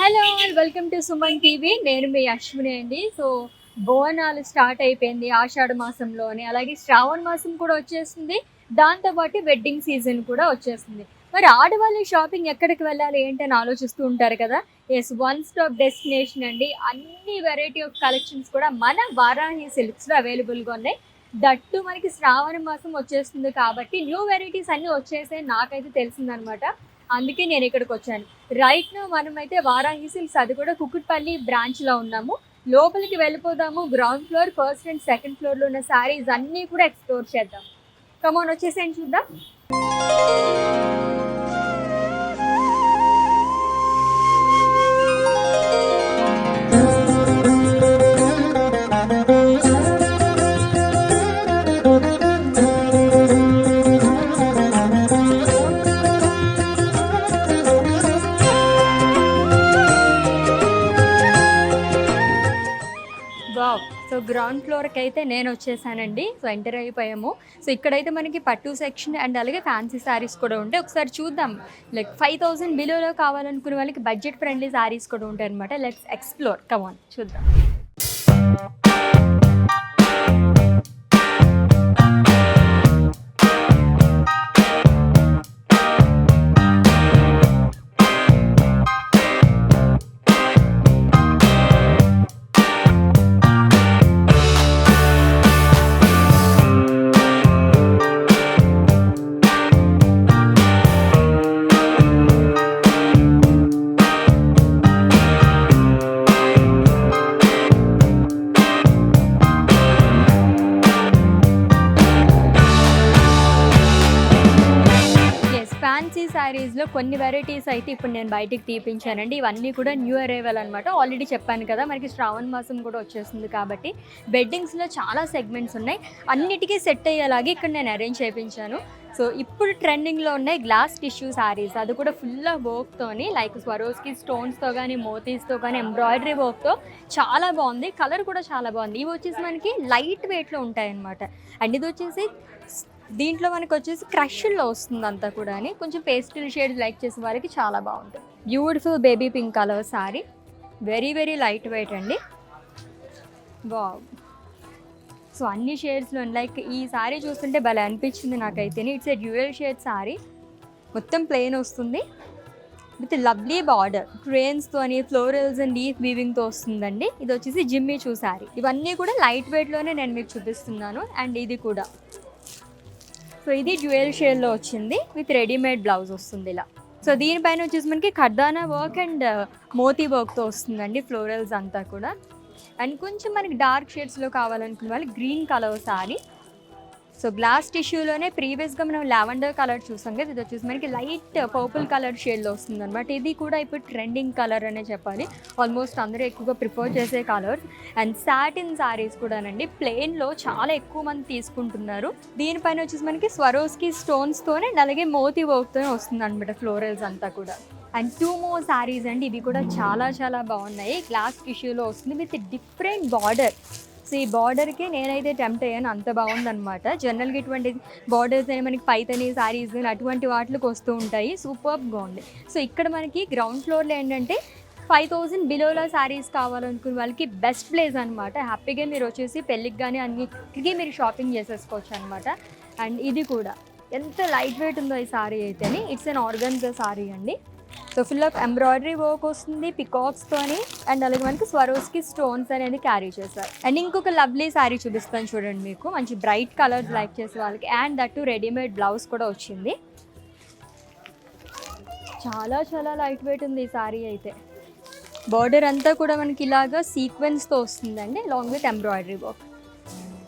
Hello and welcome to Suman TV. నేను మీ అశ్విని అండి. So Bonalu start అయిపోయింది ఆషాఢ మాసంలోనే, అలాగే శ్రావణ మాసం కూడా వచ్చేస్తుంది. దాంతోపాటు వెడ్డింగ్ సీజన్ కూడా వచ్చేస్తుంది. మరి ఆడవాళ్ళు షాపింగ్ ఎక్కడికి వెళ్ళాలి ఏంటని ఆలోచిస్తూ ఉంటారు కదా. ఎస్, వన్ స్టాప్ డెస్టినేషన్ అండి. అన్ని వెరైటీ ఆఫ్ కలెక్షన్స్ కూడా మన వారాహి సిల్క్స్లో అవైలబుల్గా ఉన్నాయి. దట్టు మనకి శ్రావణ మాసం వచ్చేస్తుంది కాబట్టి న్యూ వెరైటీస్ అన్నీ వచ్చేసాయి నాకైతే తెలిసిందనమాట. అందుకే నేను ఇక్కడికి వచ్చాను. రైట్ నో మనమైతే వారాహి సిల్క్స్, అది కూడా కుకుట్పల్లి బ్రాంచ్లో ఉన్నాము. లోపలికి వెళ్ళిపోదాము. Ground floor, first and second ఫ్లోర్లో ఉన్న శారీస్ అన్నీ కూడా ఎక్స్ప్లోర్ చేద్దాం. కమోన్ వచ్చేసేయండి చూద్దాం. సో గ్రౌండ్ ఫ్లోర్కి అయితే నేను వచ్చేసానండి. సో ఎంటర్ అయిపోయాము. సో ఇక్కడైతే మనకి పట్టు సెక్షన్ అండ్ అలాగే ఫ్యాన్సీ శారీస్ కూడా ఉంటాయి. ఒకసారి చూద్దాం. లైక్ 5000 బిలోలో కావాలనుకునే వాళ్ళకి బడ్జెట్ ఫ్రెండ్లీ శారీస్ కూడా ఉంటాయి అనమాట. లెట్స్ ఎక్స్ప్లోర్, కమాన్ చూద్దాం. ఫ్యాన్సీ శారీస్లో కొన్ని వెరైటీస్ అయితే ఇప్పుడు నేను బయటికి తీపించానండి. ఇవన్నీ కూడా న్యూ అరైవల్ అనమాట. ఆల్రెడీ చెప్పాను కదా, మనకి శ్రావణ మాసం కూడా వచ్చేస్తుంది కాబట్టి వెడ్డింగ్స్లో చాలా సెగ్మెంట్స్ ఉన్నాయి. అన్నిటికీ సెట్ అయ్యేలాగే ఇక్కడ నేను అరేంజ్ చేయించాను. సో ఇప్పుడు ట్రెండింగ్లో ఉన్నాయి గ్లాస్ టిష్యూ శారీస్, అది కూడా ఫుల్ ఆఫ్ వర్క్తోని, లైక్ స్వరోస్కి స్టోన్స్తో కానీ మోతీస్తో కానీ ఎంబ్రాయిడరీ వర్క్తో చాలా బాగుంది. కలర్ కూడా చాలా బాగుంది. ఇవి వచ్చేసి మనకి లైట్ వెయిట్లో ఉంటాయి అన్నమాట. అండ్ ఇది వచ్చేసి దీంట్లో మనకు వచ్చేసి క్రష్లో వస్తుంది అంతా కూడా. అని కొంచెం పేస్టల్ షేడ్ లైక్ చేసే వాళ్ళకి చాలా బాగుంటుంది. Beautiful baby pink colour sari, very very light weight అండి. వావ్. సో అన్ని షేడ్స్లో లైక్ ఈ శారీ చూస్తుంటే భలే అనిపించింది నాకైతే. It's a dual shade sari, మొత్తం ప్లెయిన్ వస్తుంది విత్ లవ్లీ బార్డర్, ట్రైన్స్తోని ఫ్లోరల్స్ అండ్ లీఫ్ వీవింగ్తో వస్తుందండి. ఇది వచ్చేసి జిమ్మీ చూ శారీ. ఇవన్నీ కూడా లైట్ వెయిట్లోనే నేను మీకు చూపిస్తున్నాను. అండ్ ఇది కూడా, సో ఇది డ్యూయల్ షేడ్లో వచ్చింది విత్ రెడీమేడ్ బ్లౌజ్ వస్తుంది ఇలా. సో దీనిపైన వచ్చేసి మనకి ఖర్దానా వర్క్ అండ్ మోతీ వర్క్తో వస్తుందండి ఫ్లోరల్స్ అంతా కూడా. అండ్ కొంచెం మనకి డార్క్ షేడ్స్లో కావాలనుకునే వాళ్ళకి green colour sari. So glass టిష్యూలోనే ప్రీవియస్గా మనం లావెండర్ కలర్ చూసాం కదా, ఇది వచ్చేసి మనకి లైట్ పర్పుల్ కలర్ షేడ్లో వస్తుంది అనమాట. ఇది కూడా ఇప్పుడు ట్రెండింగ్ కలర్ అనే చెప్పాలి. ఆల్మోస్ట్ అందరూ ఎక్కువగా ప్రిఫర్ చేసే కలర్. అండ్ సాటిన్ శారీస్ కూడానండి, ప్లెయిన్లో చాలా ఎక్కువ మంది తీసుకుంటున్నారు. దీనిపైన వచ్చేసి మనకి స్వరోస్కి స్టోన్స్తోనే అండ్ అలాగే మోతీ వర్క్తోనే వస్తుంది అనమాట ఫ్లోరల్స్ అంతా కూడా. అండ్ 2 more శారీస్ అండి, ఇవి కూడా చాలా చాలా బాగున్నాయి. గ్లాస్ టిష్యూలో వస్తుంది విత్ డిఫరెంట్ బార్డర్. సో ఈ బార్డర్కి నేనైతే టెంప్ట్ అయ్యాను, అంత బాగుందనమాట. జనరల్గా ఇటువంటి బార్డర్స్ అని మనకి పైతని శారీస్ అటువంటి వాటికి వస్తూ ఉంటాయి. సూపర్గా ఉంది. సో ఇక్కడ మనకి గ్రౌండ్ ఫ్లోర్లో ఏంటంటే 5000 బిలోలో శారీస్ కావాలనుకునే వాళ్ళకి బెస్ట్ ప్లేస్ అనమాట. హ్యాపీగా మీరు వచ్చేసి పెళ్ళికి కానీ అన్నిటికీ మీరు షాపింగ్ చేసేసుకోవచ్చు అనమాట. అండ్ ఇది కూడా ఎంత లైట్ వెయిట్ ఉందో ఈ శారీ అయితే. ఇట్స్ అన్ ఆర్గన్జా శారీ అండి. So full of embroidery work వస్తుంది పికాక్స్తోని. అండ్ అలాగే మనకి స్వరోస్కి స్టోన్స్ అనేది క్యారీ చేశారు. అండ్ ఇంకొక లవ్లీ శారీ చూపిస్తాను చూడండి మీకు, మంచి బ్రైట్ కలర్స్ లైక్ చేసే వాళ్ళకి. అండ్ దట్టు రెడీమేడ్ బ్లౌజ్ కూడా వచ్చింది. చాలా చాలా లైట్ వెయిట్ ఉంది ఈ శారీ అయితే. బార్డర్ అంతా కూడా మనకి ఇలాగా సీక్వెన్స్తో వస్తుందండి along with embroidery work.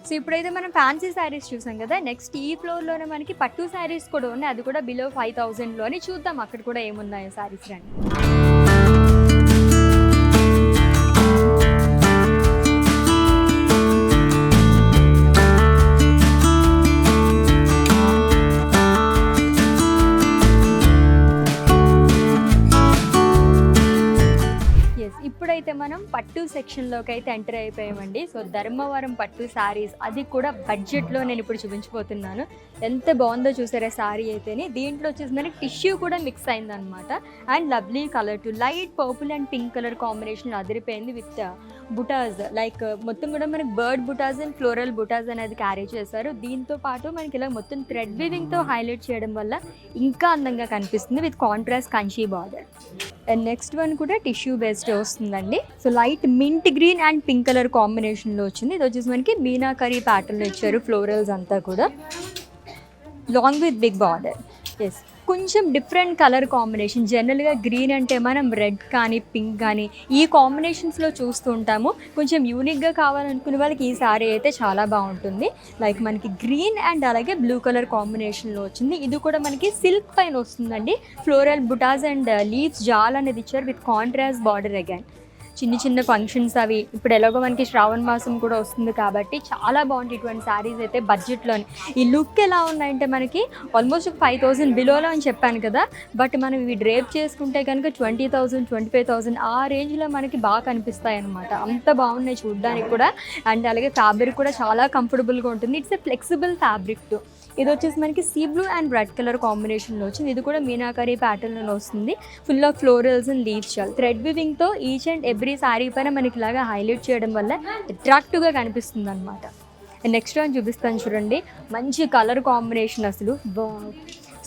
So ఇప్పుడైతే మనం ఫ్యాన్సీ శారీస్ చూసాం కదా, నెక్స్ట్ ఈ ఫ్లోర్లోనే మనకి పట్టు శారీస్ కూడా ఉన్నాయి. అది కూడా బిలో 5000లోని. చూద్దాం అక్కడ కూడా ఏమున్నాయో శారీస్ రండి. ఇప్పుడైతే మనం పట్టు సెక్షన్లోకి అయితే ఎంటర్ అయిపోయామండి. సో ధర్మవరం పట్టు శారీస్, అది కూడా బడ్జెట్లో నేను ఇప్పుడు చూపించబోతున్నాను. ఎంత బాగుందో చూసారా శారీ అయితేనే. దీంట్లో వచ్చేసి మనకి టిష్యూ కూడా మిక్స్ అయిందనమాట. And lovely colour to light purple and pink colour combination అదిరిపోయింది విత్ బుటాస్. లైక్ మొత్తం కూడా మనకి బర్డ్ బుటాస్ అండ్ ఫ్లోరల్ బుటాస్ అనేది క్యారీ చేశారు. దీంతో పాటు మనకి ఇలా మొత్తం థ్రెడ్ వీవింగ్తో హైలైట్ చేయడం వల్ల ఇంకా అందంగా కనిపిస్తుంది with contrast Kanchi border. And next one కూడా టిష్యూ బేస్డ్ వస్తుందండి. So light mint green and pink colour కాంబినేషన్లో వచ్చింది. ఇది వచ్చేసి మనకి మీనాకరీ ప్యాటర్న్లో ఇచ్చారు ఫ్లోరల్స్ అంతా కూడా, long with big border. Yes, కొంచెం డిఫరెంట్ కలర్ కాంబినేషన్. జనరల్గా గ్రీన్ అంటే మనం రెడ్ కానీ పింక్ కానీ ఈ కాంబినేషన్స్లో చూస్తూ ఉంటాము. కొంచెం యూనిక్గా కావాలనుకునే వాళ్ళకి ఈ సారీ అయితే చాలా బాగుంటుంది. లైక్ మనకి గ్రీన్ అండ్ అలాగే బ్లూ కలర్ కాంబినేషన్లో వచ్చింది. ఇది కూడా మనకి సిల్క్ పైన వస్తుందండి. ఫ్లోరల్ బుటాస్ అండ్ లీవ్స్ జాల్ అనేది ఇచ్చారు విత్ కాంట్రాస్ట్ బార్డర్ అగైన్. చిన్న చిన్న ఫంక్షన్స్ అవి ఇప్పుడు ఎలాగో మనకి శ్రావణ మాసం కూడా వస్తుంది కాబట్టి చాలా బాగుంటుంది ఇటువంటి శారీస్ అయితే బడ్జెట్లోని. ఈ లుక్ ఎలా ఉన్నాయంటే మనకి ఆల్మోస్ట్ 5,000 బిలోలో అని చెప్పాను కదా, బట్ మనం ఇవి డ్రేప్ చేసుకుంటే కనుక 20,000 25,000 ఆ రేంజ్లో మనకి బాగా కనిపిస్తాయి అనమాట. అంత బాగున్నాయి చూడడానికి కూడా. అండ్ అలాగే ఫ్యాబ్రిక్ కూడా చాలా కంఫర్టబుల్గా ఉంటుంది. It's a flexible fabric too. ఇది వచ్చేసి మనకి sea blue and red colour కాంబినేషన్లో వచ్చింది. ఇది కూడా మీనాకరీ ప్యాటర్న్లో వస్తుంది. Full of florals and leaves చాల్ థ్రెడ్ వివింగ్తో ఈచ్ అండ్ ఎవ్రీ శారీ పైన మనకి ఇలాగా హైలైట్ చేయడం వల్ల అట్రాక్టివ్గా కనిపిస్తుంది అనమాట. నెక్స్ట్ వన్ చూపిస్తాను చూడండి. మంచి కలర్ కాంబినేషన్ అసలు.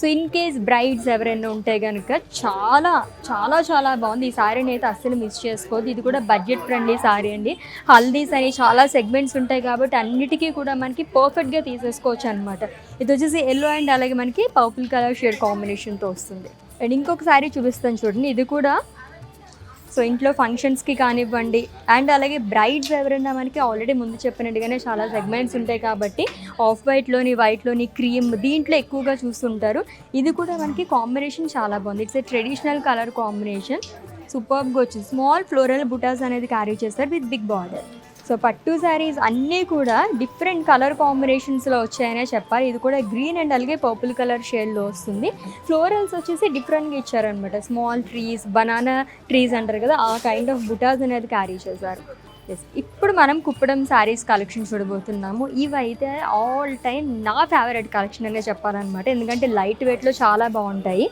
సో ఇన్ కేస్ బ్రైడ్స్ ఎవరైనా ఉంటే కనుక చాలా చాలా చాలా బాగుంది. ఈ శారీని అయితే అస్సలు మిస్ చేసుకోవద్దు. ఇది కూడా బడ్జెట్ ఫ్రెండ్లీ శారీ అండి. హల్దీస్ అని చాలా సెగ్మెంట్స్ ఉంటాయి కాబట్టి అన్నిటికీ కూడా మనకి పర్ఫెక్ట్గా తీసేసుకోవచ్చు అనమాట. ఇది వచ్చేసి ఎల్లో అండ్ అలాగే మనకి పర్పుల్ కలర్ షేడ్ కాంబినేషన్తో వస్తుంది. అండ్ ఇంకొక శారీ చూపిస్తాను చూడండి. ఇది కూడా సో ఇంట్లో ఫంక్షన్స్కి కానివ్వండి, అండ్ అలాగే బ్రైడ్స్ ఎవరైనా మనకి ఆల్రెడీ ముందు చెప్పినట్టుగానే చాలా సెగ్మెంట్స్ ఉంటాయి కాబట్టి ఆఫ్ వైట్లోని వైట్లోని క్రీమ్ దీంట్లో ఎక్కువగా చూస్తుంటారు. ఇది కూడా మనకి కాంబినేషన్ చాలా బాగుంది. It's a traditional colour combination. సూపర్గా వచ్చింది. స్మాల్ ఫ్లోరల్ బుటాస్ అనేది క్యారీ చేస్తారు విత్ బిగ్ బార్డర్. సో పట్టు శారీస్ అన్నీ కూడా డిఫరెంట్ కలర్ కాంబినేషన్స్లో వచ్చాయనే చెప్పాలి. ఇది కూడా గ్రీన్ అండ్ అలాగే పర్పుల్ కలర్ షేడ్లో వస్తుంది. ఫ్లోరల్స్ వచ్చేసి డిఫరెంట్గా ఇచ్చారనమాట. స్మాల్ ట్రీస్, బనానా ట్రీస్ అంటారు కదా, ఆ కైండ్ ఆఫ్ బుటాస్ అనేది క్యారీ చేశారు. ఎస్, ఇప్పుడు మనం కుప్పడం శారీస్ కలెక్షన్ చూడబోతున్నాము. ఇవైతే ఆల్ టైమ్ నా ఫేవరెట్ కలెక్షన్ అనే చెప్పాలన్నమాట. ఎందుకంటే లైట్ వెయిట్లో చాలా బాగుంటాయి.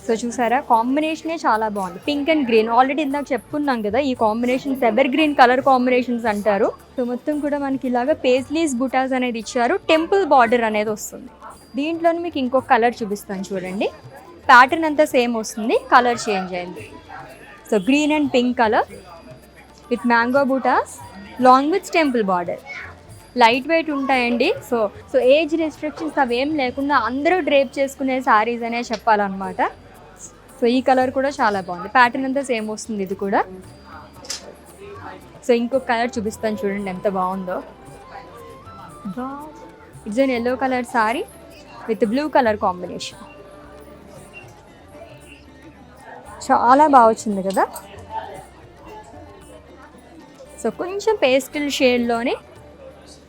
సో చూసారా, కాంబినేషనే చాలా బాగుంది. పింక్ అండ్ గ్రీన్ ఆల్రెడీ ఇందాక చెప్పుకున్నాం కదా, ఈ combinations ever green colour combinations అంటారు. సో మొత్తం కూడా మనకి ఇలాగా పేస్లీస్ బుటాస్ అనేది ఇచ్చారు. టెంపుల్ బార్డర్ అనేది వస్తుంది. దీంట్లోనే మీకు ఇంకొక కలర్ చూపిస్తాను చూడండి. ప్యాటర్న్ అంతా సేమ్ వస్తుంది, కలర్ చేంజ్ అయింది. So green and pink colour with mango బుటాస్ long with temple border. Light weight ఉంటాయండి. సో ఏజ్ రెస్ట్రిక్షన్స్ అవేం లేకుండా అందరూ డ్రేప్ చేసుకునే శారీస్ అనే చెప్పాలన్నమాట. సో ఈ కలర్ కూడా చాలా బాగుంది. ప్యాటర్న్ అంతా సేమ్ వస్తుంది ఇది కూడా. సో ఇంకొక కలర్ చూపిస్తాను చూడండి ఎంత బాగుందో. It's an yellow colour sari with blue colour combination. చాలా బాగా వచ్చింది కదా. సో కొంచెం పేస్టల్ షేడ్లోనే.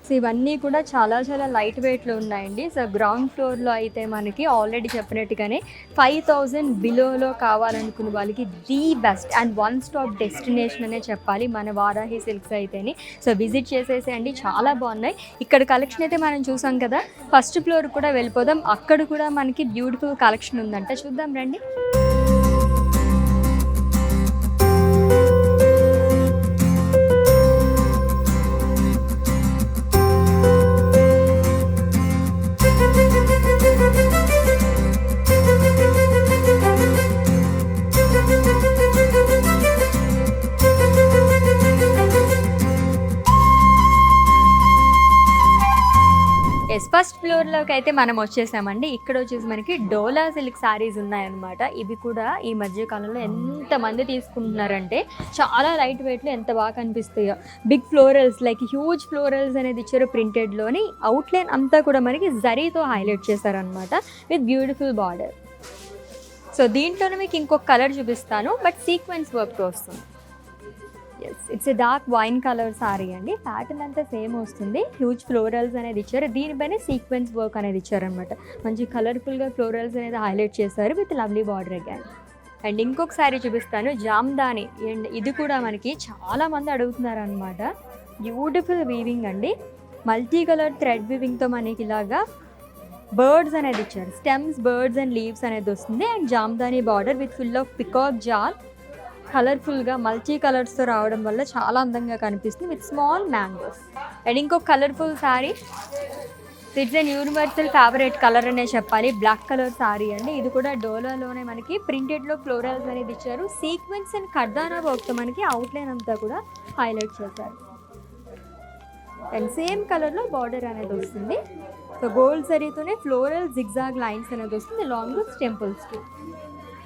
సో ఇవన్నీ కూడా చాలా చాలా లైట్ వెయిట్లో ఉన్నాయండి. సో గ్రౌండ్ ఫ్లోర్లో అయితే మనకి ఆల్రెడీ చెప్పినట్టుగానే 5,000 బిలోలో కావాలనుకున్న వాళ్ళకి the best and one stop destination అనే చెప్పాలి మన వారాహి సిల్క్స్ అయితేనే. సో విజిట్ చేసేసేయండి, చాలా బాగున్నాయి. ఇక్కడ కలెక్షన్ అయితే మనం చూసాం కదా, ఫస్ట్ ఫ్లోర్ కూడా వెళ్ళిపోదాం. అక్కడ కూడా మనకి బ్యూటిఫుల్ కలెక్షన్ ఉందంట, చూద్దాం రండి. ఫస్ట్ ఫ్లోర్లోకి అయితే మనం వచ్చేసామండి. ఇక్కడ వచ్చేసి మనకి డోలా సిల్క్ శారీస్ ఉన్నాయన్నమాట. ఇవి కూడా ఈ మధ్య కాలంలో ఎంతమంది తీసుకుంటున్నారంటే చాలా లైట్ వెయిట్లో ఎంత బాగా కనిపిస్తాయో. Big florals like huge florals అనేది ఇచ్చారు ప్రింటెడ్లోని. అవుట్లైన్ అంతా కూడా మనకి జరీతో హైలైట్ చేశారనమాట విత్ బ్యూటిఫుల్ బార్డర్. సో దీంట్లోనే మీకు ఇంకొక కలర్ చూపిస్తాను, బట్ సీక్వెన్స్ వర్క్తో వస్తుంది. Yes, it's a dark wine colour sari అండి. ప్యాటర్న్ అంతా సేమ్ వస్తుంది. హ్యూజ్ ఫ్లోరల్స్ అనేది ఇచ్చారు. దీనిపైన సీక్వెన్స్ వర్క్ అనేది ఇచ్చారనమాట. మంచి కలర్ఫుల్గా ఫ్లోరల్స్ అనేది హైలైట్ చేశారు with lovely border again. And ఇంకొక శారీ చూపిస్తాను, జామ్దాని. అండ్ ఇది కూడా మనకి చాలా మంది అడుగుతున్నారు అనమాట. బ్యూటిఫుల్ వీవింగ్ అండి, మల్టీ కలర్ థ్రెడ్ వీవింగ్తో మనకి ఇలాగా బర్డ్స్ అనేది ఇచ్చారు. స్టెమ్స్, బర్డ్స్ అండ్ లీవ్స్ అనేది వస్తుంది. And jamdani border with full of peacock jaal, కలర్ఫుల్గా మల్టీ కలర్స్తో రావడం వల్ల చాలా అందంగా కనిపిస్తుంది విత్ స్మాల్ మ్యాంగోస్. అండ్ ఇంకొక colourful sari, it's an universal favourite colour అనే చెప్పాలి, బ్లాక్ కలర్ శారీ అండి. ఇది కూడా డోలాలోనే మనకి ప్రింటెడ్లో ఫ్లోరల్స్ అనేది ఇచ్చారు. సీక్వెన్స్ అండ్ కర్దానా వర్క్తో మనకి అవుట్లైన్ అంతా కూడా హైలైట్ చేశారు. అండ్ సేమ్ కలర్లో బార్డర్ అనేది వస్తుంది. సో గోల్డ్ జరీతోనే ఫ్లోరల్ జిగ్జాగ్ లైన్స్ అనేది వస్తుంది long with temples too.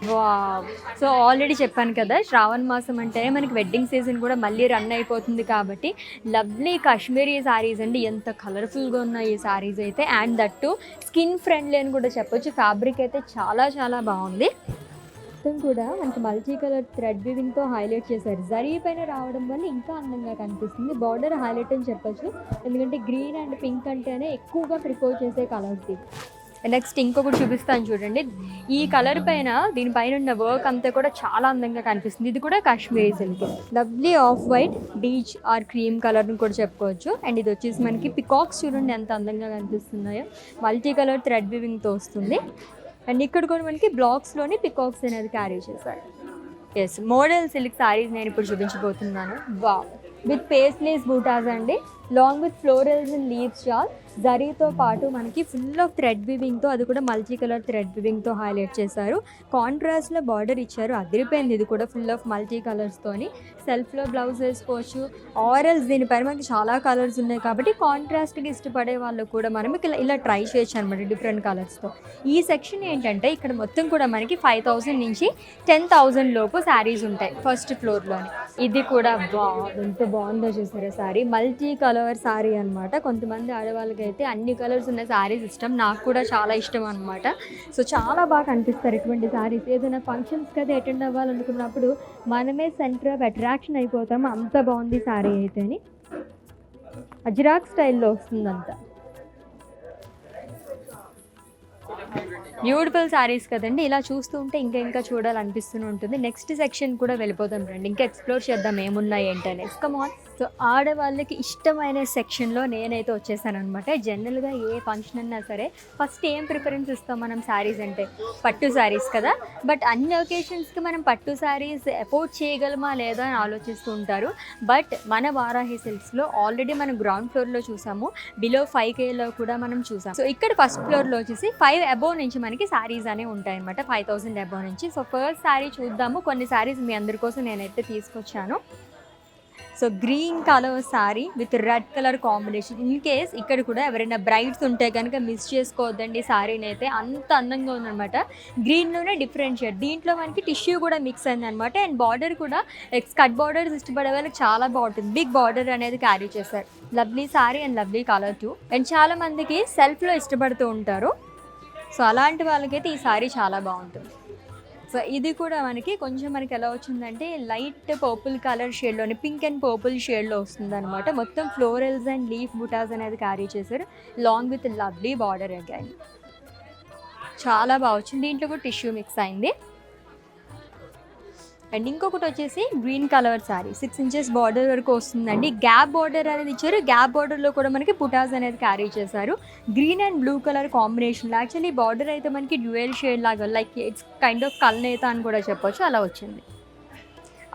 Wow! So already చెప్పాను కదా, శ్రావణ మాసం అంటేనే మనకి వెడ్డింగ్ సీజన్ కూడా మళ్ళీ రన్ అయిపోతుంది కాబట్టి లవ్లీ కాశ్మీరీ శారీస్ అండి. ఎంత కలర్ఫుల్గా ఉన్నాయి ఈ శారీస్ అయితే, అండ్ దట్టు స్కిన్ ఫ్రెండ్లీ అని కూడా చెప్పొచ్చు. ఫ్యాబ్రిక్ అయితే చాలా చాలా బాగుంది. మొత్తం కూడా మనకి మల్టీ కలర్ థ్రెడ్ వీవింగ్తో హైలైట్ చేశారు. జరీ పైన రావడం వల్ల ఇంకా అందంగా కనిపిస్తుంది. బార్డర్ హైలైట్ అని చెప్పొచ్చు, ఎందుకంటే గ్రీన్ అండ్ పింక్ అంటేనే ఎక్కువగా ప్రిఫర్ చేసే కలర్స్ ఇది. నెక్స్ట్ ఇంకొకటి చూపిస్తాను చూడండి, ఈ కలర్ పైన దీనిపైన ఉన్న వర్క్ అంతా కూడా చాలా అందంగా కనిపిస్తుంది. ఇది కూడా Kashmiri silk, lovely off white beach are cream కలర్ని కూడా చెప్పుకోవచ్చు. అండ్ ఇది వచ్చేసి మనకి పికాక్స్ చూడండి ఎంత అందంగా కనిపిస్తున్నాయో, మల్టీ కలర్ థ్రెడ్ వీవింగ్తో వస్తుంది. అండ్ ఇక్కడ కూడా మనకి బ్లాక్స్లోని పికాక్స్ అనేది క్యారీ చేశారు. ఎస్, మోడల్ సిల్క్ శారీస్ నేను ఇప్పుడు చూపించబోతున్నాను. వావ్! విత్ పేస్లేస్ బూటాస్ అండి, long with florals and leaves shawl. జరీతో పాటు మనకి ఫుల్ ఆఫ్ థ్రెడ్ వీవింగ్తో, అది కూడా మల్టీ కలర్ థ్రెడ్ వీవింగ్తో హైలైట్ చేశారు. కాంట్రాస్ట్లో బార్డర్ ఇచ్చారు, అదిరిపోయింది. ఇది కూడా ఫుల్ ఆఫ్ మల్టీ కలర్స్తోని సెల్ఫ్లో బ్లౌజ్ వేసుకోవచ్చు, ఆరల్స్ దీనిపైన మనకి చాలా కలర్స్ ఉన్నాయి కాబట్టి కాంట్రాస్ట్గా ఇష్టపడే వాళ్ళు కూడా మనం ఇలా ట్రై చేయొచ్చు అనమాట డిఫరెంట్ కలర్స్తో. ఈ సెక్షన్ ఏంటంటే ఇక్కడ మొత్తం కూడా మనకి 5,000 నుంచి 10,000 లోపు శారీస్ ఉంటాయి ఫస్ట్ ఫ్లోర్లోని. ఇది కూడా ఎంత బాగుందో చూసారా శారీ, మల్టీ కలర్ శారీ అనమాట. కొంతమంది ఆడవాళ్ళకి అయితే అన్ని కలర్స్ ఉన్న శారీస్ ఇష్టం, నాకు కూడా చాలా ఇష్టం అనమాట. సో చాలా బాగా కనిపిస్తారు ఇటువంటి శారీస్. ఏదైనా ఫంక్షన్స్కి అయితే అటెండ్ అవ్వాలనుకున్నప్పుడు మనమే సెంటర్ ఆఫ్ అట్రాక్షన్ అయిపోతాం, అంత బాగుంది శారీ అయితేని. అజ్రాక్ స్టైల్లో వస్తుందంతా. బ్యూటిఫుల్ శారీస్ కదండి, ఇలా చూస్తూ ఉంటే ఇంకా చూడాలనిపిస్తూనే ఉంటుంది. నెక్స్ట్ సెక్షన్ కూడా వెళ్ళిపోతాం రండి, ఇంకా ఎక్స్ప్లోర్ చేద్దాం ఏమున్నాయి ఏంటనే. Come on. సో ఆడవాళ్ళకి ఇష్టమైన సెక్షన్లో నేనైతే వచ్చేసాను అనమాట. జనరల్గా ఏ ఫంక్షన్ అన్నా సరే ఫస్ట్ ఏం ప్రిఫరెన్స్ ఇస్తాం మనం శారీస్ అంటే, పట్టు శారీస్ కదా. బట్ అన్ని ఒకేషన్స్కి మనం పట్టు శారీస్ అఫోర్డ్ చేయగలమా లేదా అని ఆలోచిస్తూ ఉంటారు. బట్ మన వారాహి సిల్క్స్లో ఆల్రెడీ మనం గ్రౌండ్ ఫ్లోర్లో చూసాము, బిలో 5Kలో కూడా మనం చూసాం. సో ఇక్కడ ఫస్ట్ ఫ్లోర్లో వచ్చేసి 5 అబోవ్ నుంచి మనకి శారీస్ అనేవి ఉంటాయన్నమాట, 5,000 అబోవ్ నుంచి. సో ఫస్ట్ శారీ చూద్దాము. కొన్ని శారీస్ మీ అందరి కోసం నేనైతే తీసుకొచ్చాను. So green colour sari with red colour combination. In case ఇక్కడ కూడా ఎవరైనా బ్రైడ్స్ ఉంటే కనుక మిస్ చేసుకోవద్దండి శారీని అయితే, అంత అందంగా ఉందన్నమాట. గ్రీన్లోనే డిఫరెంట్ షేడ్, దీంట్లో మనకి టిష్యూ కూడా మిక్స్ అయిందనమాట. అండ్ బార్డర్ కూడా కట్ బార్డర్స్ ఇష్టపడే వాళ్ళకి చాలా బాగుంటుంది, బిగ్ బార్డర్ అనేది క్యారీ చేశారు. Lovely sari and lovely colour two. And చాలా మందికి సెల్ఫ్లో ఇష్టపడుతూ ఉంటారు, సో అలాంటి వాళ్ళకైతే ఈ శారీ చాలా బాగుంటుంది. సో ఇది కూడా మనకి ఎలా వచ్చిందంటే లైట్ పర్పుల్ కలర్ షేడ్లోని, పింక్ అండ్ పర్పుల్ షేడ్లో వస్తుంది అనమాట. మొత్తం ఫ్లోరల్స్ అండ్ లీఫ్ బుటాస్ అనేది క్యారీ చేశారు, long with lovely border again. చాలా బాగా వచ్చింది, దీంట్లో కూడా టిష్యూ మిక్స్ అయింది. అండ్ ఇంకొకటి వచ్చేసి green colour sari, 6 inches border వరకు వస్తుందండి. గ్యాప్ బార్డర్ అనేది ఇచ్చారు, గ్యాప్ బార్డర్లో కూడా మనకి బుటాస్ అనేది క్యారీ చేశారు. Green and blue colour combination. Actually border అయితే మనకి డ్యూయల్ షేడ్ లాగా, లైక్ ఇట్స్ కైండ్ ఆఫ్ కల్నేత అని కూడా చెప్పొచ్చు, అలా వచ్చింది.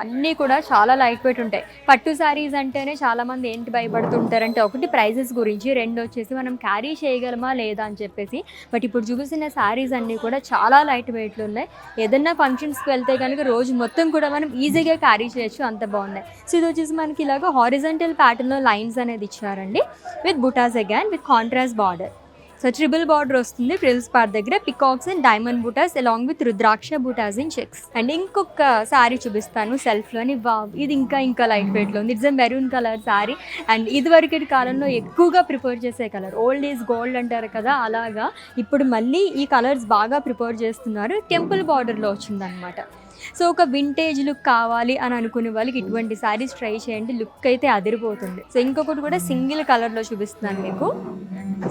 అన్నీ కూడా చాలా లైట్ వెయిట్ ఉంటాయి. పట్టు శారీస్ అంటేనే చాలామంది ఏంటి భయపడుతుంటారంటే, ఒకటి ప్రైజెస్ గురించి, రెండు వచ్చేసి మనం క్యారీ చేయగలమా లేదా అని చెప్పేసి. బట్ ఇప్పుడు చూపిస్తున్న శారీస్ అన్నీ కూడా చాలా లైట్ వెయిట్లు ఉన్నాయి. ఏదన్నా ఫంక్షన్స్కి వెళ్తే కనుక రోజు మొత్తం కూడా మనం ఈజీగా క్యారీ చేయొచ్చు, అంత బాగున్నాయి. సో ఇది వచ్చేసి మనకి ఇలాగ హారిజంటల్ ప్యాటర్న్లో లైన్స్ అనేది ఇచ్చారండి, విత్ బుటాస్ again with contrast border. So triple border వస్తుంది ఫ్రిల్స్ పార్ట్ దగ్గర, పికాక్స్ అండ్ డైమండ్ బూటాస్ అలాంగ్ విత్ రుద్రాక్ష బూటాస్ ఇన్ చెక్స్. అండ్ ఇంకొక శారీ చూపిస్తాను సెల్ఫ్లోని. వావ్, ఇది ఇంకా లైట్ వెయిట్లో ఉంది. It's maroon colour sari. And ఇదివరకటి కాలంలో ఎక్కువగా ప్రిఫర్ చేసే కలర్, ఓల్డ్ ఈజ్ గోల్డ్ అంటారు కదా, అలాగా ఇప్పుడు మళ్ళీ ఈ కలర్స్ బాగా ప్రిఫర్ చేస్తున్నారు. టెంపుల్ బార్డర్లో వచ్చిందనమాట. సో ఒక వింటేజ్ లుక్ కావాలి అని అనుకునే వాళ్ళకి ఇటువంటి శారీస్ ట్రై చేయండి, లుక్ అయితే అదిరిపోతుంది. సో ఇంకొకటి కూడా సింగిల్ కలర్లో చూపిస్తున్నాను మీకు.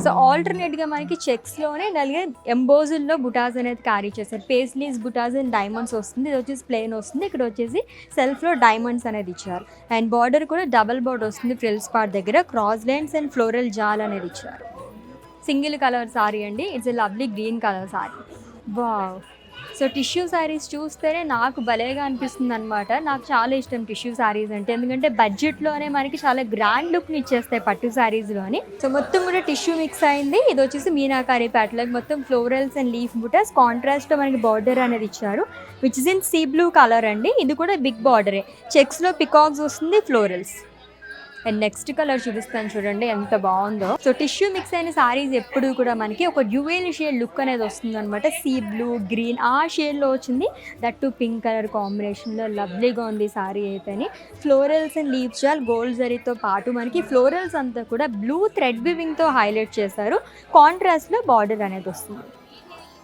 సో ఆల్టర్నేట్గా మనకి చెక్స్లోనే నలిగే ఎంబోజుల్లో బుటాస్ అనేది క్యారీ చేస్తారు. పేస్లీస్ బుటాస్ అండ్ డైమండ్స్ వస్తుంది. ఇది వచ్చేసి ప్లెయిన్ వస్తుంది. ఇక్కడ వచ్చేసి సెల్ఫ్లో డైమండ్స్ అనేది ఇచ్చారు. అండ్ బార్డర్ కూడా డబల్ బార్డర్ వస్తుంది. ఫ్రిల్స్ పార్ట్ దగ్గర క్రాస్ లైన్స్ అండ్ ఫ్లోరల్ జాల్ అనేది ఇచ్చారు. సింగిల్ కలర్ సారీ అండి. It's a lovely green colour sorry. Wow. So tissue saris చూస్తేనే నాకు భలేగా అనిపిస్తుంది అనమాట. నాకు చాలా ఇష్టం టిష్యూ శారీస్ అంటే, ఎందుకంటే బడ్జెట్లోనే మనకి చాలా గ్రాండ్ లుక్ని ఇచ్చేస్తాయి పట్టు శారీస్లోని. సో మొత్తం కూడా టిష్యూ మిక్స్ అయింది. ఇది వచ్చేసి మీనాకారి ప్యాటర్న్, మొత్తం ఫ్లోరల్స్ అండ్ లీఫ్ బుటాస్. కాంట్రాస్ట్లో మనకి బార్డర్ అనేది ఇచ్చారు, which is in sea blue colour అండి. ఇది కూడా బిగ్ బార్డరే. చెక్స్లో పికాక్స్ వస్తుంది, ఫ్లోరల్స్. అండ్ నెక్స్ట్ కలర్ చూపిస్తాను చూడండి, ఎంత బాగుందో. సో టిష్యూ మిక్స్ అయిన సారీస్ ఎప్పుడు కూడా మనకి ఒక డ్యూయల్ షేడ్ లుక్ అనేది వస్తుంది అనమాట. సీ బ్లూ, గ్రీన్ ఆ షేడ్లో వచ్చింది. దట్ టు పింక్ కలర్ కాంబినేషన్లో లవ్లీగా ఉంది సారీ అయితేని. Florals and leaf jaal gold జరీతో పాటు మనకి ఫ్లోరల్స్ అంతా కూడా బ్లూ థ్రెడ్ వివింగ్తో హైలైట్ చేశారు. కాంట్రాస్ట్లో బార్డర్ అనేది వస్తుంది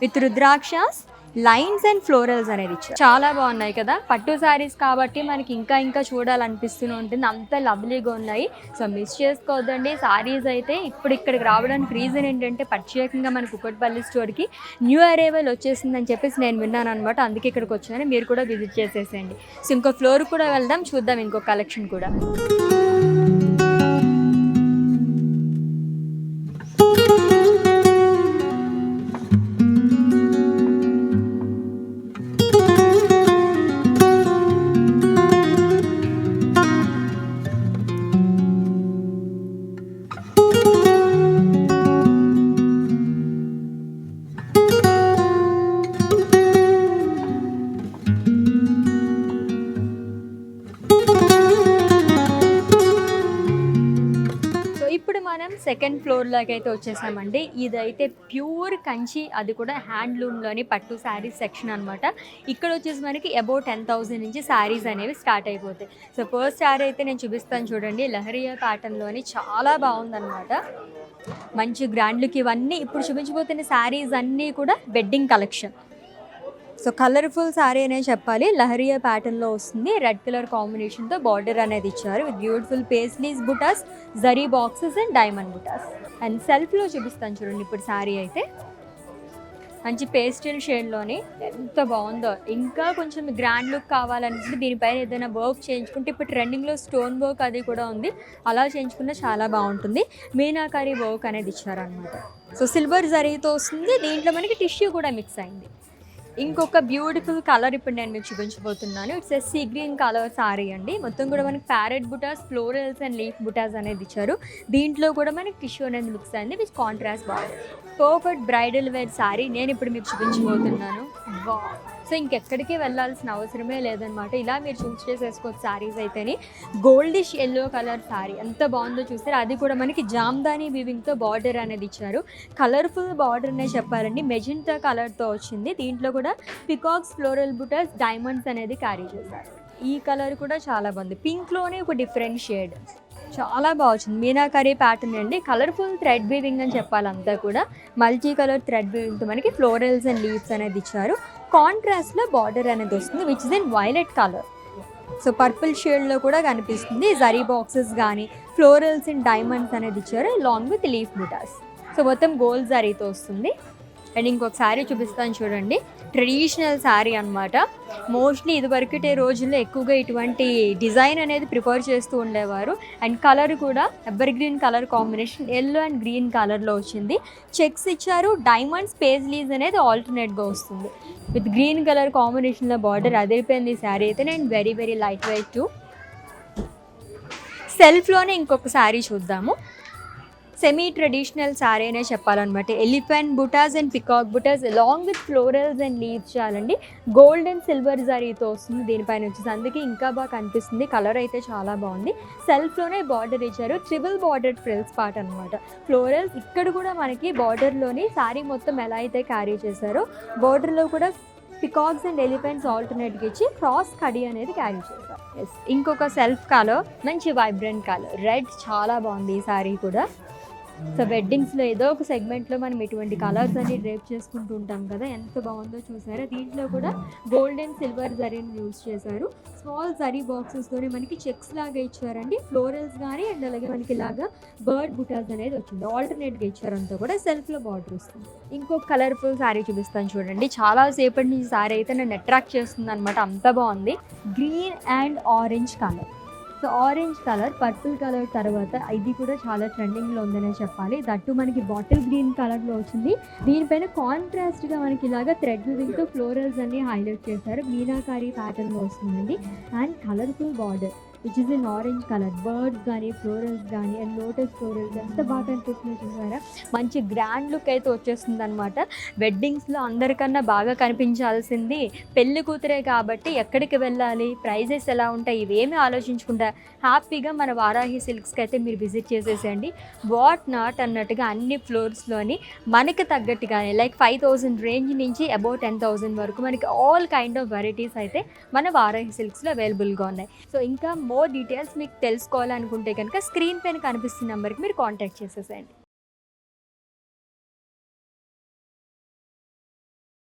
విత్ రుద్రాక్షస్, లైన్స్ అండ్ ఫ్లోరల్స్ అనేది ఇచ్చారు. చాలా బాగున్నాయి కదా. పట్టు శారీస్ కాబట్టి మనకి ఇంకా చూడాలనిపిస్తూనే ఉంటుంది. అంత లవ్లీగా ఉన్నాయి. సో మిస్ చేసుకోవద్దండి. శారీస్ అయితే ఇప్పుడు ఇక్కడికి రావడానికి రీజన్ ఏంటంటే, ప్రత్యేకంగా మన కుకట్పల్లి స్టోర్కి న్యూ అరైవల్ వచ్చేసిందని చెప్పేసి నేను విన్నాను అనమాట. అందుకే ఇక్కడికి వచ్చాను. మీరు కూడా విజిట్ చేసేసేయండి. సో ఇంకో ఫ్లోర్ కూడా వెళ్దాం, చూద్దాం ఇంకో కలెక్షన్ కూడా. సెకండ్ ఫ్లోర్లోకి అయితే వచ్చేసామండి. ఇదైతే ప్యూర్ కంచి, అది కూడా హ్యాండ్లూమ్లోని పట్టు శారీస్ సెక్షన్ అనమాట. ఇక్కడ వచ్చేసి మనకి అబౌట్ 10,000 నుంచి శారీస్ అనేవి స్టార్ట్ అయిపోతాయి. సో ఫస్ట్ శారీ అయితే నేను చూపిస్తాను చూడండి. లహరియా ప్యాటర్న్లోని చాలా బాగుందన్నమాట. మంచి గ్రాండ్ లుక్. ఇవన్నీ ఇప్పుడు చూపించబోతున్న శారీస్ అన్నీ కూడా wedding collection. So colourful sari అనే చెప్పాలి. లహరియా ప్యాటర్న్లో వస్తుంది. రెడ్ కలర్ కాంబినేషన్తో బార్డర్ అనేది ఇచ్చారు with beautiful paisleys butas, zari boxes and diamond butas. And సెల్ఫ్లో చూపిస్తాను చూడండి ఇప్పుడు శారీ అయితే. మంచి పేస్టల్ షేడ్లోని ఎంత బాగుందో. ఇంకా కొంచెం గ్రాండ్ లుక్ కావాలనుకుంటే దీనిపైన ఏదైనా వర్క్ చేయించుకుంటే, ఇప్పుడు ట్రెండింగ్లో స్టోన్ వర్క్ అది కూడా ఉంది, అలా చేయించుకుంటే చాలా బాగుంటుంది. మీనాకారి వర్క్ అనేది ఇచ్చారనమాట. సో సిల్వర్ జరీతో వస్తుంది. దీంట్లో మనకి టిష్యూ కూడా మిక్స్ అయింది. ఇంకొక బ్యూటిఫుల్ కలర్ ఇప్పుడు నేను మీకు చూపించబోతున్నాను. It's a sea green colour sari అండి. మొత్తం కూడా మనకి parrot butas, florals and leaf butas అనేది ఇచ్చారు. దీంట్లో కూడా మనకి టిష్యూ అనేది మిక్స్ అయింది with contrast border. Perfect bridal wear sari నేను ఇప్పుడు మీకు చూపించబోతున్నాను. వావ్. సో ఇంకెక్కడికి వెళ్ళాల్సిన అవసరమే లేదనమాట. ఇలా మీరు చూస్ చేసేసుకోవచ్చు శారీస్ అయితేని. గోల్డిష్ ఎల్లో కలర్ శారీ ఎంత బాగుందో చూస్తారు. అది కూడా మనకి జామ్దాని వీవింగ్తో బార్డర్ అనేది ఇచ్చారు. కలర్ఫుల్ బార్డర్ అనే చెప్పాలండి. మెజెంటా కలర్తో వచ్చింది. దీంట్లో కూడా పికాక్స్, ఫ్లోరల్ బుటాస్, డైమండ్స్ అనేది క్యారీ చేశారు. ఈ కలర్ కూడా చాలా బాగుంది. పింక్లోనే ఒక డిఫరెంట్ షేడ్, చాలా బాగా వచ్చింది. మీనాకరీ ప్యాటర్న్ అండి. కలర్ఫుల్ థ్రెడ్ వీవింగ్ అని చెప్పాలంతా కూడా. మల్టీ కలర్ థ్రెడ్ వీవింగ్తో మనకి ఫ్లోరల్స్ అండ్ లీవ్స్ అనేది ఇచ్చారు. కాంట్రాస్ట్లో బార్డర్ అనేది వస్తుంది which is in violet colour. So purple షేడ్లో కూడా కనిపిస్తుంది. జరీ బాక్సెస్ కానీ ఫ్లోరల్స్ అండ్ డైమండ్స్ అనేది ఇచ్చారు లాంగ్ విత్ లీఫ్ బుటాస్. సో మొత్తం గోల్డ్ జరీతో వస్తుంది. అండ్ ఇంకొక శారీ చూపిస్తాను చూడండి. ట్రెడిషనల్ శారీ అనమాట. మోస్ట్లీ ఇదివరకటే రోజుల్లో ఎక్కువగా ఇటువంటి డిజైన్ అనేది ప్రిఫర్ చేస్తూ ఉండేవారు. అండ్ కలర్ కూడా evergreen colour combination, yellow and green కలర్లో వచ్చింది. చెక్స్ ఇచ్చారు. డైమండ్స్, పేజ్లీస్ అనేది ఆల్టర్నేట్గా వస్తుంది విత్ గ్రీన్ కలర్ కాంబినేషన్లో బార్డర్ అదిరిపోయింది ఈ శారీ అయితే. And very very light weight too. సెల్ఫ్లోనే ఇంకొక శారీ చూద్దాము. సెమీ ట్రెడిషనల్ శారీ అనే చెప్పాలన్నమాట. Elephant butas and peacock butas along with florals and leaves చాలండి. గోల్డ్ అండ్ సిల్వర్ జరీతో వస్తుంది దీనిపైన వచ్చేసి. అందుకే ఇంకా బాగా కనిపిస్తుంది. కలర్ అయితే చాలా బాగుంది. సెల్ఫ్లోనే బార్డర్ ఇచ్చారు. ట్రిబుల్ బార్డర్ ఫ్రిల్స్ పార్ట్ అనమాట. ఫ్లోరల్స్ ఇక్కడ కూడా మనకి బార్డర్లోని శారీ మొత్తం ఎలా అయితే క్యారీ చేశారో బార్డర్లో కూడా పికాక్స్ అండ్ ఎలిఫెంట్స్ ఆల్టర్నేట్గా ఇచ్చి క్రాస్ కడి అనేది క్యారీ చేశారు. ఎస్, ఇంకొక సెల్ఫ్ కలర్ మంచి వైబ్రెంట్ కలర్ రెడ్, చాలా బాగుంది ఈ శారీ కూడా. సో వెడ్డింగ్స్లో ఏదో ఒక సెగ్మెంట్లో మనం ఇటువంటి కలర్స్ అన్ని డ్రేప్ చేసుకుంటూ ఉంటాం కదా, ఎంత బాగుందో చూసారా. దీంట్లో కూడా గోల్డ్ అండ్ సిల్వర్ జరీని యూజ్ చేశారు. స్మాల్ జరీ బాక్సెస్తోనే మనకి చెక్స్ లాగా ఇచ్చారండి, ఫ్లోరల్స్ కానీ అండ్ అలాగే మనకి ఇలాగా బర్డ్ బుటాస్ అనేది వచ్చింది. ఆల్టర్నేట్గా ఇచ్చారంతా కూడా సెల్ఫ్లో బార్డర్ వస్తుంది. ఇంకొక కలర్ఫుల్ శారీ చూపిస్తాను చూడండి. చాలా సేపటి నుంచి శారీ అయితే నన్ను అట్రాక్ట్ చేస్తుంది అనమాట, అంత బాగుంది. Green and orange colour. So orange colour, purple colour తర్వాత ఇది కూడా చాలా ట్రెండింగ్లో ఉందనే చెప్పాలి. దట్టు మనకి బాటిల్ గ్రీన్ కలర్లో వచ్చింది. దీనిపైన కాంట్రాస్ట్గా మనకి ఇలాగా థ్రెడ్ వీవింగ్తో ఫ్లోరల్స్ అన్ని హైలైట్ చేశారు. మీనాకారి ప్యాటర్న్లో వస్తుందండి and colourful border which is in orange colour. Birds కానీ ఫ్లోరల్స్ కానీ అండ్ లోటస్ ఫ్లోరల్స్ ఎంత బాగా కనిపిస్తుంది చూసారా. మంచి గ్రాండ్ లుక్ అయితే వచ్చేస్తుంది అనమాట. వెడ్డింగ్స్లో అందరికన్నా బాగా కనిపించాల్సింది పెళ్లి కూతురే కాబట్టి ఎక్కడికి వెళ్ళాలి, ప్రైజెస్ ఎలా ఉంటాయి, ఇవేమీ ఆలోచించకుండా హ్యాపీగా మన వారాహి సిల్క్స్కి అయితే మీరు విజిట్ చేసేసేయండి. వాట్ నాట్ అన్నట్టుగా అన్ని ఫ్లోర్స్లోని మనకి తగ్గట్టుగానే లైక్ 5,000 రేంజ్ నుంచి అబౌట్ 10,000 వరకు మనకి ఆల్ కైండ్ ఆఫ్ వెరైటీస్ అయితే మన వారాహి సిల్క్స్లో అవైలబుల్గా ఉన్నాయి. సో ఇంకా మోర్ డీటెయిల్స్ మీకు తెలుసుకోవాలనుకుంటే కనుక స్క్రీన్ పైన కనిపిస్తున్న నెంబర్కి మీరు కాంటాక్ట్ చేసేసేయండి.